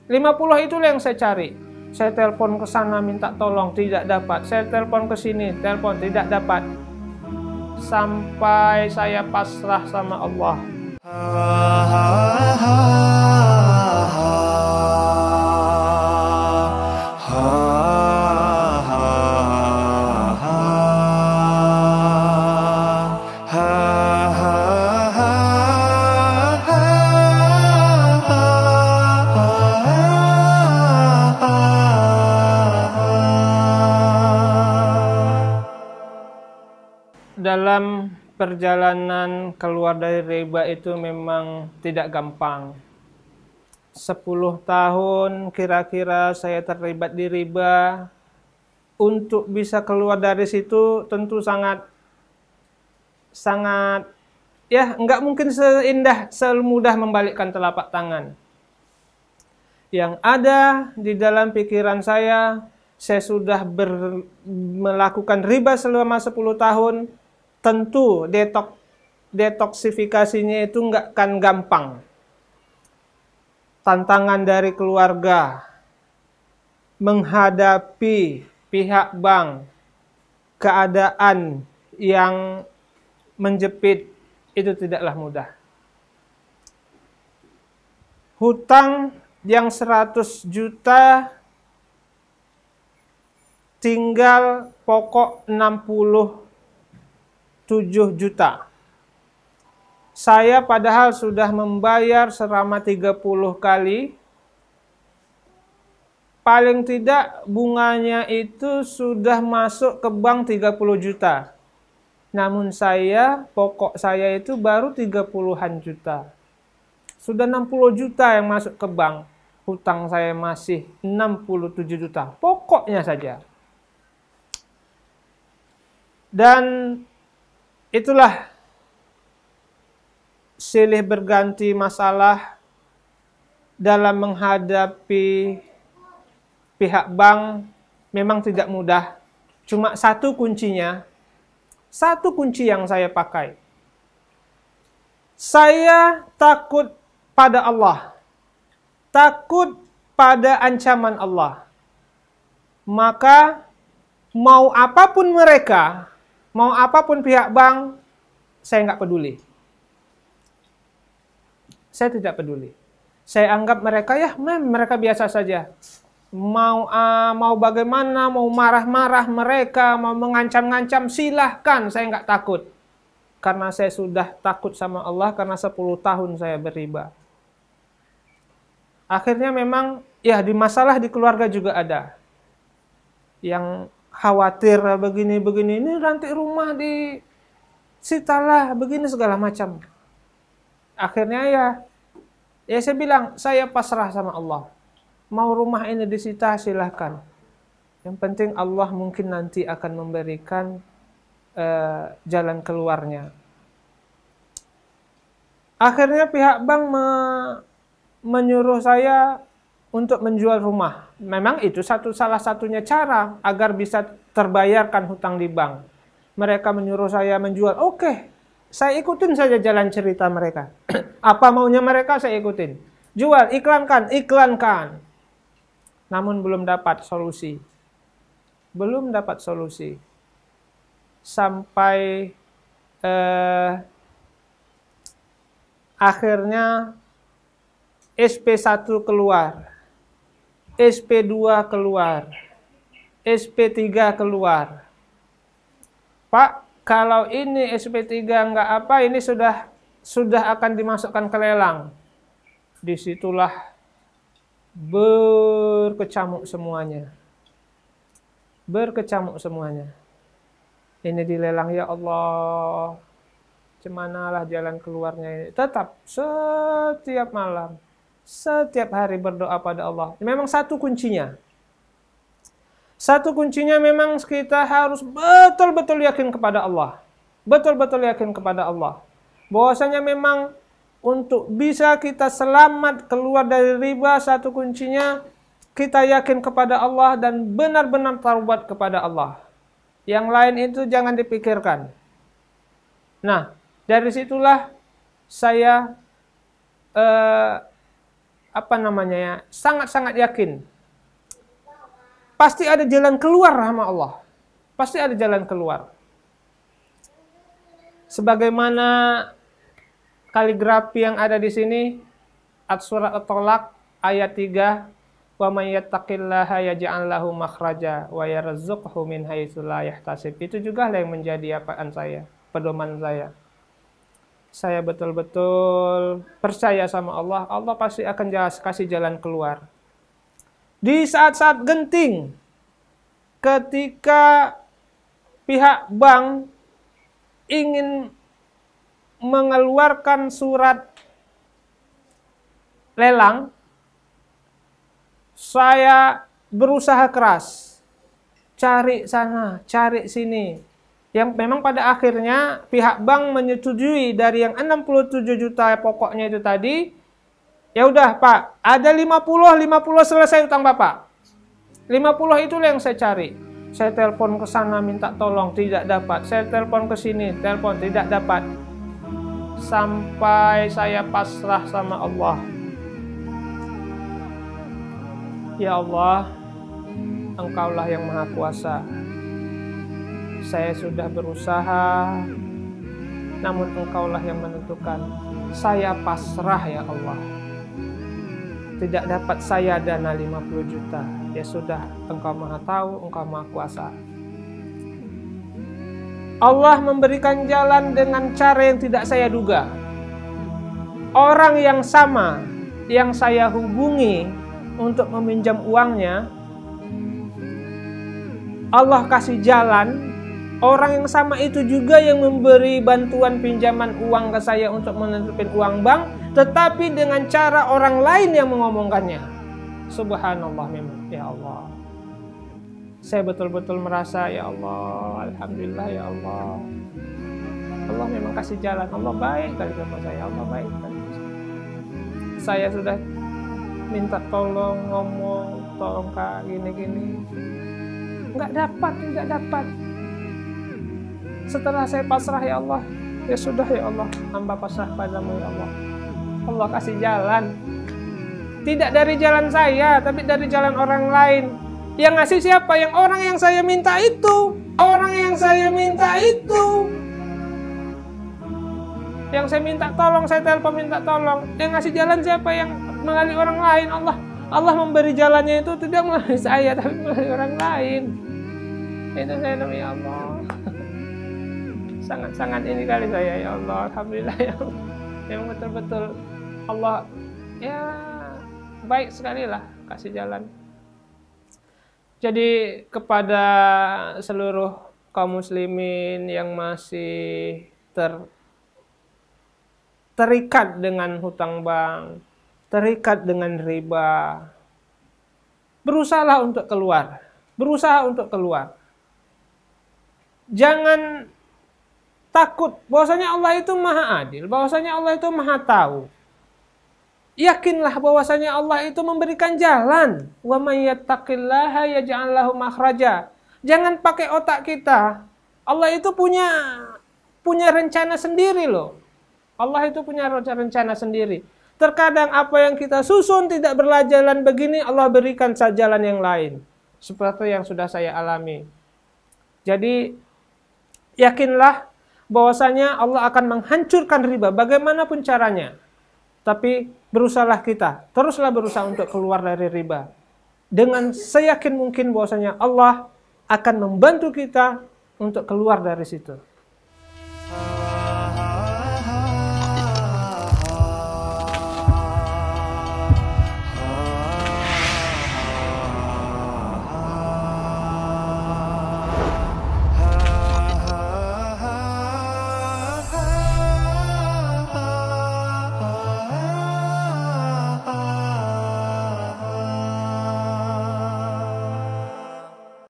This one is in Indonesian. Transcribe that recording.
50 itulah yang saya cari. Saya telepon ke sana minta tolong, tidak dapat. Saya telepon ke sini, telepon tidak dapat. Sampai saya pasrah sama Allah. Dalam perjalanan keluar dari riba itu memang tidak gampang. 10 tahun kira-kira saya terlibat di riba. Untuk bisa keluar dari situ tentu sangat ya nggak mungkin semudah membalikkan telapak tangan. Yang ada di dalam pikiran saya sudah melakukan riba selama 10 tahun. Tentu detoksifikasinya itu nggak akan gampang. Tantangan dari keluarga, menghadapi pihak bank, keadaan yang menjepit, itu tidaklah mudah. Hutang yang 100 juta, tinggal pokok 67 juta. Saya padahal sudah membayar selama 30 kali. Paling tidak bunganya itu sudah masuk ke bank 30 juta. Namun pokok saya itu baru 30-an juta. Sudah 60 juta yang masuk ke bank. Hutang saya masih 67 juta. Pokoknya saja. Dan itulah silih berganti masalah dalam menghadapi pihak bank memang tidak mudah. Cuma satu kunci yang saya pakai. Saya takut pada Allah. Takut pada ancaman Allah. Maka mau apapun mereka, mau apapun pihak bank, saya nggak peduli. Saya tidak peduli. Saya anggap mereka mereka biasa saja. Mau bagaimana, mau marah-marah mereka, mau mengancam-ngancam, silahkan, saya nggak takut. Karena saya sudah takut sama Allah karena 10 tahun saya beriba. Akhirnya memang, di masalah di keluarga juga ada. Yang khawatir begini-begini, ini nanti rumah disitalah, begini segala macam. Akhirnya saya bilang, saya pasrah sama Allah. Mau rumah ini disita silahkan. Yang penting Allah mungkin nanti akan memberikan jalan keluarnya. Akhirnya pihak bank menyuruh saya untuk menjual rumah. Memang itu salah satunya cara agar bisa terbayarkan hutang di bank. Mereka menyuruh saya menjual. Oke, saya ikutin saja jalan cerita mereka. Apa maunya mereka saya ikutin. Jual, iklankan. Namun belum dapat solusi. Sampai akhirnya SP1 keluar. SP2 keluar. SP3 keluar. Pak, kalau ini SP3 nggak apa, ini sudah akan dimasukkan ke lelang. Disitulah berkecamuk semuanya. Ini dilelang, ya Allah. Cemanalah jalan keluarnya ini. Tetap setiap malam, setiap hari berdoa pada Allah. Memang satu kuncinya. Memang kita harus betul-betul yakin kepada Allah. Bahwasanya memang untuk bisa kita selamat keluar dari riba, satu kuncinya kita yakin kepada Allah dan benar-benar taubat kepada Allah. Yang lain itu jangan dipikirkan. Nah, dari situlah saya sangat-sangat yakin. Pasti ada jalan keluar sama Allah. Pasti ada jalan keluar. Sebagaimana kaligrafi yang ada di sini, surat At-Tolak ayat 3, wa may yattaqillaha yaj'al lahu makhraja wa yarzuqhu min haitsu la yahtasib. Itu juga yang menjadi pedoman saya. Saya betul-betul percaya sama Allah. Allah pasti akan kasih jalan keluar. Di saat-saat genting, ketika pihak bank ingin mengeluarkan surat lelang, saya berusaha keras, cari sana, cari sini. Yang memang pada akhirnya pihak bank menyetujui dari yang 67 juta pokoknya itu tadi. Ya udah Pak, ada 50 selesai utang Bapak. 50 itulah yang saya cari. Saya telepon ke sana minta tolong, tidak dapat. Saya telepon ke sini, telepon tidak dapat. Sampai saya pasrah sama Allah. Ya Allah, Engkaulah yang Maha Kuasa. Saya sudah berusaha, namun Engkaulah yang menentukan. Saya pasrah ya Allah. Tidak dapat saya dana 50 juta. Ya sudah, Engkau Maha Tahu, Engkau Maha Kuasa. Allah memberikan jalan dengan cara yang tidak saya duga. Orang yang sama yang saya hubungi untuk meminjam uangnya, Allah kasih jalan. Orang yang sama itu juga yang memberi bantuan pinjaman uang ke saya untuk menutupin uang bank, tetapi dengan cara orang lain yang mengomongkannya. Subhanallah memang, ya Allah. Saya betul-betul merasa, ya Allah, Alhamdulillah ya Allah. Allah memang kasih jalan, Allah baik kali sama saya, Allah baik kali. Saya sudah minta tolong, ngomong, tolong Kak, gini-gini. Tidak dapat. Setelah saya pasrah ya Allah, ya sudah ya Allah, hamba pasrah padamu ya Allah. Allah kasih jalan. Tidak dari jalan saya, tapi dari jalan orang lain. Yang ngasih siapa? Yang orang yang saya minta itu. Orang yang saya minta itu. Yang saya minta tolong, saya telepon minta tolong. Yang ngasih jalan siapa? Yang melalui orang lain. Allah memberi jalannya itu tidak melalui saya, tapi melalui orang lain. Itu saya namanya Allah. Sangat-sangat ini kali saya ya Allah, Alhamdulillah ya Allah. Memang betul-betul Allah ya baik sekali lah kasih jalan. Jadi kepada seluruh kaum muslimin yang masih terikat dengan hutang bank, terikat dengan riba, berusahalah untuk keluar. Jangan takut bahwasanya Allah itu Maha Adil, bahwasanya Allah itu Maha Tahu. Yakinlah bahwasanya Allah itu memberikan jalan. Wa may yattaqillaha yaj'al lahu makhraja. Jangan pakai otak kita. Allah itu punya rencana sendiri loh. Allah itu punya rencana sendiri. Terkadang apa yang kita susun tidak berjalan begini, Allah berikan jalan yang lain. Seperti yang sudah saya alami. Jadi yakinlah bahwasanya Allah akan menghancurkan riba bagaimanapun caranya. Tapi berusahalah kita, teruslah berusaha untuk keluar dari riba. Dengan seyakin mungkin bahwasanya Allah akan membantu kita untuk keluar dari situ.